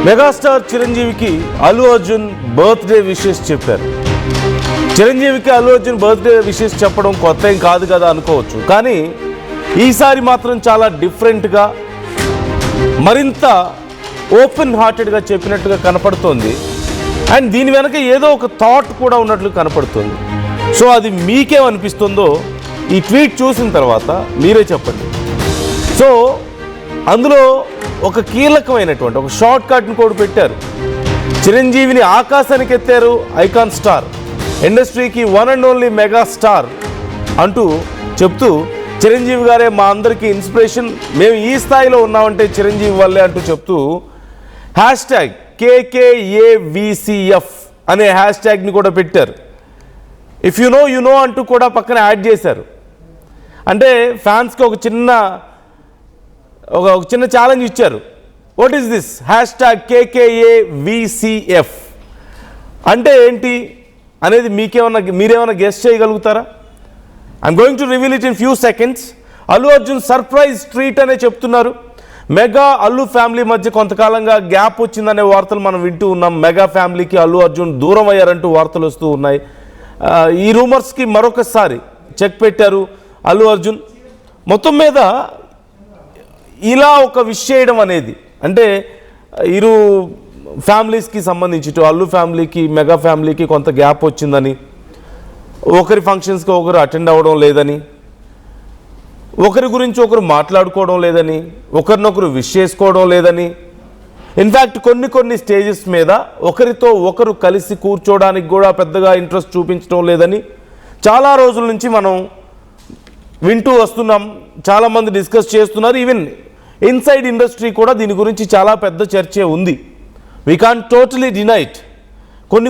Megastar చిరంజీవికి Allu Arjun birthday wishes చెప్పారు. చిరంజీవికి అల్లు అర్జున్ బర్త్డే విషెస్ చెప్పడం కొత్త ఏం కాదు కదా అనుకోవచ్చు, కానీ ఈసారి మాత్రం చాలా డిఫరెంట్గా మరింత ఓపెన్ హార్టెడ్గా చెప్పినట్టుగా కనపడుతోంది. అండ్ దీని వెనక ఏదో ఒక థాట్ కూడా ఉన్నట్లు కనపడుతుంది. సో అది మీకేమనిపిస్తుందో ఈ ట్వీట్ చూసిన తర్వాత మీరే చెప్పండి. సో అందులో ఒక కీలకమైనటువంటి ఒక షార్ట్ కట్ను కూడా పెట్టారు. చిరంజీవిని ఆకాశానికి ఎత్తారు ఐకాన్ స్టార్, ఇండస్ట్రీకి one and only mega star అంటూ చెప్తూ చిరంజీవి గారే మా అందరికీ ఇన్స్పిరేషన్, మేము ఈ స్థాయిలో ఉన్నామంటే చిరంజీవి వల్లే అంటూ చెప్తూ #KKAVCF అనే హ్యాష్ట్యాగ్ని కూడా పెట్టారు. ఇఫ్ యు నో అంటూ కూడా పక్కన యాడ్ చేశారు. అంటే ఫ్యాన్స్కి ఒక చిన్న ఛాలెంజ్ ఇచ్చారు. వాట్ ఈస్ దిస్ #KKAVCF అంటే ఏంటి అనేది మీరేమన్నా గెస్ చేయగలుగుతారా? I'm going to reveal it in few seconds. Allu Arjun surprise treat అనే చెప్తున్నారు. మెగా అల్లు ఫ్యామిలీ మధ్య కొంతకాలంగా గ్యాప్ వచ్చిందనే వార్తలు మనం వింటూ ఉన్నాం. మెగా ఫ్యామిలీకి అల్లు అర్జున్ దూరం అయ్యారంటూ వార్తలు వస్తూ ఉన్నాయి. ఈ రూమర్స్కి మరొకసారి చెక్ పెట్టారు అల్లు అర్జున్. మొత్తం మీద ఇలా ఒక విష్ చేయడం అనేది, అంటే ఇరు ఫ్యామిలీస్కి సంబంధించి ఇటు అల్లు ఫ్యామిలీకి మెగా ఫ్యామిలీకి కొంత గ్యాప్ వచ్చిందని, ఒకరి ఫంక్షన్స్కి ఒకరు అటెండ్ అవ్వడం లేదని, ఒకరి గురించి ఒకరు మాట్లాడుకోవడం లేదని, ఒకరినొకరు విష్ చేసుకోవడం లేదని, ఇన్ఫ్యాక్ట్ కొన్ని స్టేజెస్ మీద ఒకరితో ఒకరు కలిసి కూర్చోవడానికి కూడా పెద్దగా ఇంట్రెస్ట్ చూపించడం లేదని చాలా రోజుల నుంచి మనం వింటూ వస్తున్నాం. చాలామంది డిస్కస్ చేస్తున్నారు. ఈవెన్ ఇన్సైడ్ ఇండస్ట్రీ కూడా దీని గురించి చాలా పెద్ద చర్చే ఉంది. We can totally deny it. కొన్ని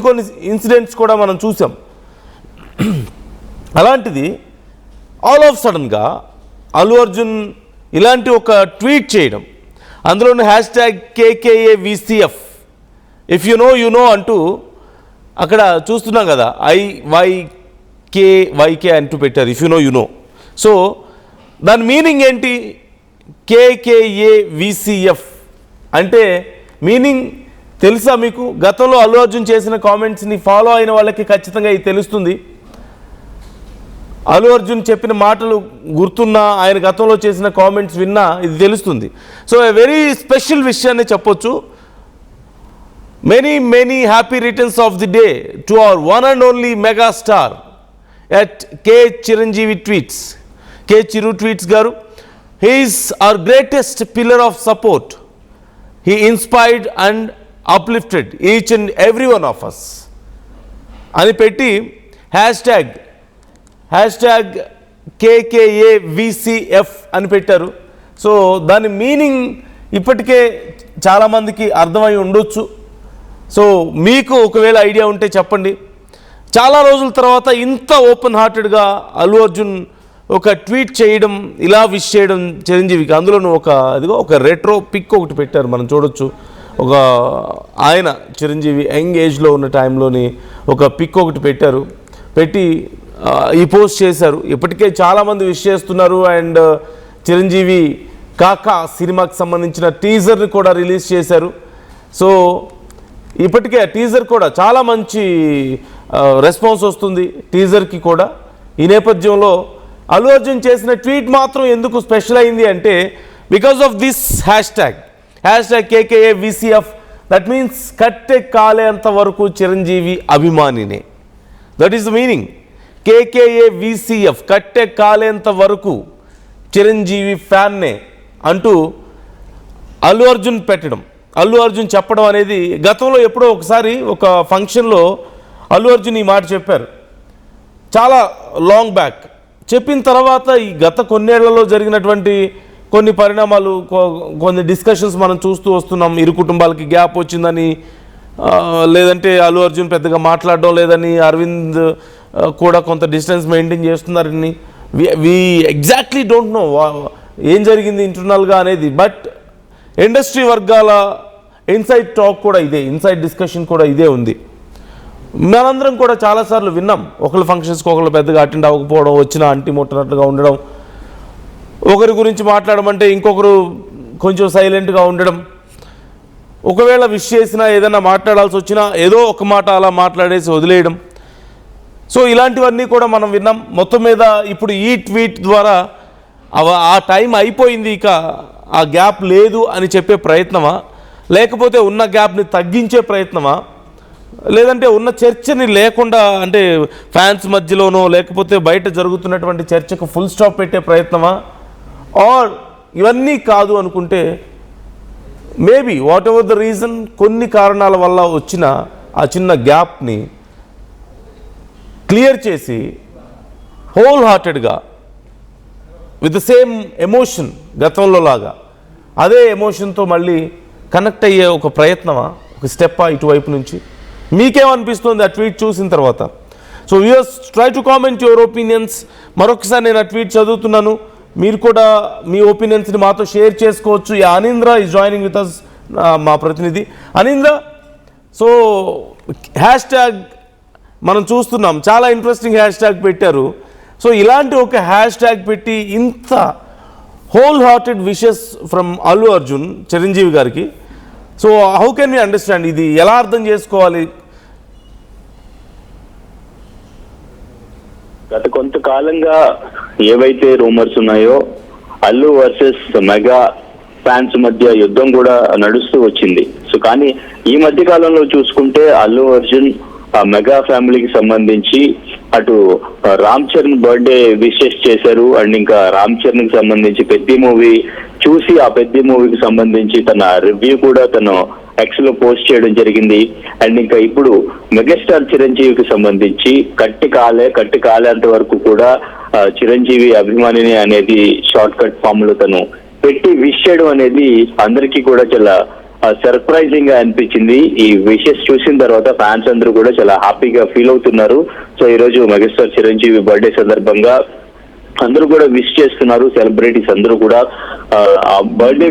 ఇన్సిడెంట్స్ కూడా మనం చూసాం. అలాంటిది ఆల్ ఆఫ్ సడన్గా అల్లు అర్జున్ ఇలాంటి ఒక ట్వీట్ చేయడం, అందులోని #KKAVCF ఇఫ్ యు నో అంటూ అక్కడ చూస్తున్నాం కదా, IYK అంటూ పెట్టారు. If you know. సో దాని మీనింగ్ ఏంటి? KKAVCF అంటే మీనింగ్ తెలుసా మీకు? గతంలో అల్లు అర్జున్ చేసిన కామెంట్స్ని ఫాలో అయిన వాళ్ళకి ఖచ్చితంగా ఇది తెలుస్తుంది. అల్లు అర్జున్ చెప్పిన మాటలు గుర్తున్నా, ఆయన గతంలో చేసిన కామెంట్స్ విన్నా ఇది తెలుస్తుంది. సో ఏ వెరీ స్పెషల్ విషయాన్ని చెప్పొచ్చు. Many happy returns of the day to our one and only mega star at Chiranjeevi tweets. Chiru tweets గారు, he is our greatest pillar of support. He inspired and uplifted each and every one of us అని పెట్టి #KKAVCF అని పెట్టారు. So దాని meaning ఇప్పటికే చాలామందికి అర్థమై ఉండొచ్చు. సో మీకు ఒకవేళ ఐడియా ఉంటే చెప్పండి. చాలా రోజుల తర్వాత ఇంత ఓపెన్ హార్టెడ్గా అల్లు అర్జున్ ఒక ట్వీట్ చేయడం, ఇలా విష్ చేయడం చిరంజీవికి, అందులోనూ ఒక రెట్రో పిక్ ఒకటి పెట్టారు, మనం చూడొచ్చు. ఆయన చిరంజీవి యంగ్ ఏజ్లో ఉన్న టైంలోని ఒక పిక్ ఒకటి పెట్టి ఈ పోస్ట్ చేశారు. ఇప్పటికే చాలామంది విష్ చేస్తున్నారు. అండ్ చిరంజీవి కాకా సినిమాకి సంబంధించిన టీజర్ని కూడా రిలీజ్ చేశారు. సో ఇప్పటికే టీజర్ కూడా చాలా మంచి రెస్పాన్స్ వస్తుంది టీజర్కి కూడా. ఈ నేపథ్యంలో అల్లు అర్జున్ చేసిన ట్వీట్ మాత్రం ఎందుకు స్పెషల్ అయింది అంటే because of this #KKAVCF. That means కట్టె కాలేంత వరకు చిరంజీవి అభిమానినే. That is the meaning. KKAVCF కట్టె కాలేంత వరకు చిరంజీవి ఫ్యాన్నే అంటూ అల్లు అర్జున్ పెట్టడం, అల్లు అర్జున్ చెప్పడం అనేది గతంలో ఎప్పుడో ఒకసారి ఒక ఫంక్షన్లో అల్లు అర్జున్ ఈ మాట చెప్పారు. చాలా లాంగ్ బ్యాక్ చెప్పిన తర్వాత ఈ గత కొన్నేళ్లలో జరిగినటువంటి కొన్ని పరిణామాలు, కొన్ని డిస్కషన్స్ మనం చూస్తూ వస్తున్నాం. ఇరు కుటుంబాలకి గ్యాప్ వచ్చిందని, లేదంటే అల్లు అర్జున్ పెద్దగా మాట్లాడడం లేదని, అరవింద్ కూడా కొంత డిస్టెన్స్ మెయింటైన్ చేస్తున్నారని, వి ఎగ్జాక్ట్లీ డోంట్ నో ఏం జరిగింది ఇంటర్నల్గా అనేది. బట్ ఇండస్ట్రీ వర్గాల ఇన్సైడ్ టాక్ కూడా ఇదే, ఇన్సైడ్ డిస్కషన్ కూడా ఇదే ఉంది. మనందరం కూడా చాలాసార్లు విన్నాం. ఒకళ్ళ ఫంక్షన్స్కి ఒకళ్ళు పెద్దగా అటెండ్ అవ్వకపోవడం, వచ్చిన అంటి ముట్టనట్టుగా ఉండడం, ఒకరి గురించి మాట్లాడమంటే ఇంకొకరు కొంచెం సైలెంట్గా ఉండడం, ఒకవేళ విష్ చేసినా ఏదైనా మాట్లాడాల్సి వచ్చినా ఏదో ఒక మాట అలా మాట్లాడేసి వదిలేయడం. సో ఇలాంటివన్నీ కూడా మనం విన్నాం. మొత్తం మీద ఇప్పుడు ఈ ట్వీట్ ద్వారా ఆ టైం అయిపోయింది, ఇక ఆ గ్యాప్ లేదు అని చెప్పే ప్రయత్నమా, లేకపోతే ఉన్న గ్యాప్ని తగ్గించే ప్రయత్నమా, లేదంటే ఉన్న చర్చని లేకుండా అంటే ఫ్యాన్స్ మధ్యలోనో లేకపోతే బయట జరుగుతున్నటువంటి చర్చకు ఫుల్ స్టాప్ పెట్టే ప్రయత్నమా, ఆర్ ఇవన్నీ కాదు అనుకుంటే maybe whatever the reason కొన్ని కారణాల వల్ల వచ్చిన ఆ చిన్న గ్యాప్ని క్లియర్ చేసి హోల్ హార్టెడ్గా విత్ ద సేమ్ ఎమోషన్ గతంలో లాగా అదే ఎమోషన్తో మళ్ళీ కనెక్ట్ అయ్యే ఒక ప్రయత్నమా, ఒక స్టెప్పా ఇటువైపు నుంచి? మీకేమనిపిస్తుంది ఆ ట్వీట్ చూసిన తర్వాత? So viewers, try to comment your opinions. మరొకసారి నేను ఆ ట్వీట్ చదువుతున్నాను, మీరు కూడా మీ ఒపీనియన్స్ని మాతో షేర్ చేసుకోవచ్చు. Anindra is joining with us, మా ప్రతినిధి అనింద్ర. సో హ్యాష్ ట్యాగ్ మనం చూస్తున్నాం, చాలా ఇంట్రెస్టింగ్ హ్యాష్ ట్యాగ్ పెట్టారు. సో ఇలాంటి ఒక హ్యాష్ ట్యాగ్ పెట్టి ఇంత whole hearted wishes from Allu Arjun Chiranjeevi గారికి, so how can we understand? ఇది ఎలా అర్థం చేసుకోవాలి? గత కొంతకాలంగా ఏవైతే రూమర్స్ ఉన్నాయో అల్లు వర్సెస్ మెగా ఫ్యాన్స్ మధ్య యుద్ధం కూడా నడుస్తూ వచ్చింది. సో కానీ ఈ మధ్య కాలంలో చూసుకుంటే అల్లు అర్జున్ మెగా ఫ్యామిలీకి సంబంధించి అటు రామ్ చరణ్ బర్త్డే విషెస్ చేశారు, అండ్ ఇంకా రామ్ చరణ్ కి సంబంధించి పెద్ద మూవీ చూసి ఆ పెద్ద మూవీకి సంబంధించి తన రివ్యూ కూడా తను ఎక్స్ లో పోస్ట్ చేయడం జరిగింది. అండ్ ఇంకా ఇప్పుడు మెగాస్టార్ చిరంజీవికి సంబంధించి కట్టి కాలేంత వరకు కూడా చిరంజీవి అభిమానిని అనేది షార్ట్ కట్ ఫామ్ లో తను పెట్టి విష్ చేయడం అనేది అందరికీ కూడా చాలా సర్ప్రైజింగ్ గా అనిపించింది. ఈ విషెస్ చూసిన తర్వాత ఫ్యాన్స్ అందరూ కూడా చాలా హ్యాపీగా ఫీల్ అవుతున్నారు. సో ఈ రోజు మెగాస్టార్ చిరంజీవి బర్త్డే సందర్భంగా అందరూ కూడా విష్ చేస్తున్నారు. సెలబ్రిటీస్ అందరూ కూడా ఆ బర్త్డే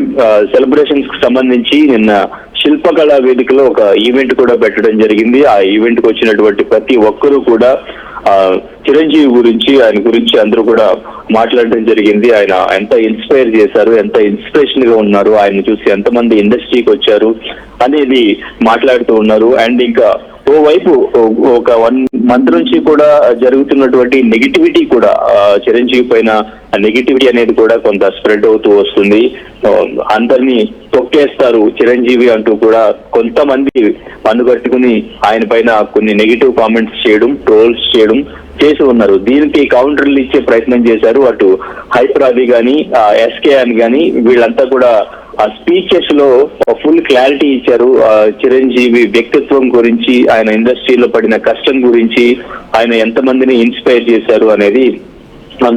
సెలబ్రేషన్స్ కి సంబంధించి నిన్న శిల్పకళా వేదికలో ఒక ఈవెంట్ కూడా పెట్టడం జరిగింది. ఆ ఈవెంట్ కు వచ్చినటువంటి ప్రతి ఒక్కరూ కూడా చిరంజీవి గురించి, ఆయన గురించి అందరూ కూడా మాట్లాడడం జరిగింది. ఆయన ఎంత ఇన్స్పైర్ చేశారు, ఎంత ఇన్స్పిరేషన్ గా ఉన్నారు, ఆయన చూసి ఎంతమంది ఇండస్ట్రీకి వచ్చారు అనేది మాట్లాడుతూ ఉన్నారు. అండ్ ఇంకా ఓవైపు ఒక 1 month నుంచి కూడా జరుగుతున్నటువంటి నెగిటివిటీ కూడా చిరంజీవి పైన నెగిటివిటీ అనేది కూడా కొంత స్ప్రెడ్ అవుతూ వస్తుంది. అందరినీ తొక్కేస్తారు చిరంజీవి అంటూ కూడా కొంతమంది పన్నుగట్టుకుని ఆయన పైన కొన్ని నెగిటివ్ కామెంట్స్ చేయడం, ట్రోల్స్ చేయడం చేసి ఉన్నారు. దీనికి కౌంటర్లు ఇచ్చే ప్రయత్నం చేశారు. అటు హైప్రాది గాని, ఎస్కే అని గాని వీళ్ళంతా కూడా ఆ స్పీచెస్ లో ఫుల్ క్లారిటీ ఇచ్చారు. చిరంజీవి వ్యక్తిత్వం గురించి, ఆయన ఇండస్ట్రీలో పడిన కష్టం గురించి, ఆయన ఎంతమందిని ఇన్స్పైర్ చేశారు అనేది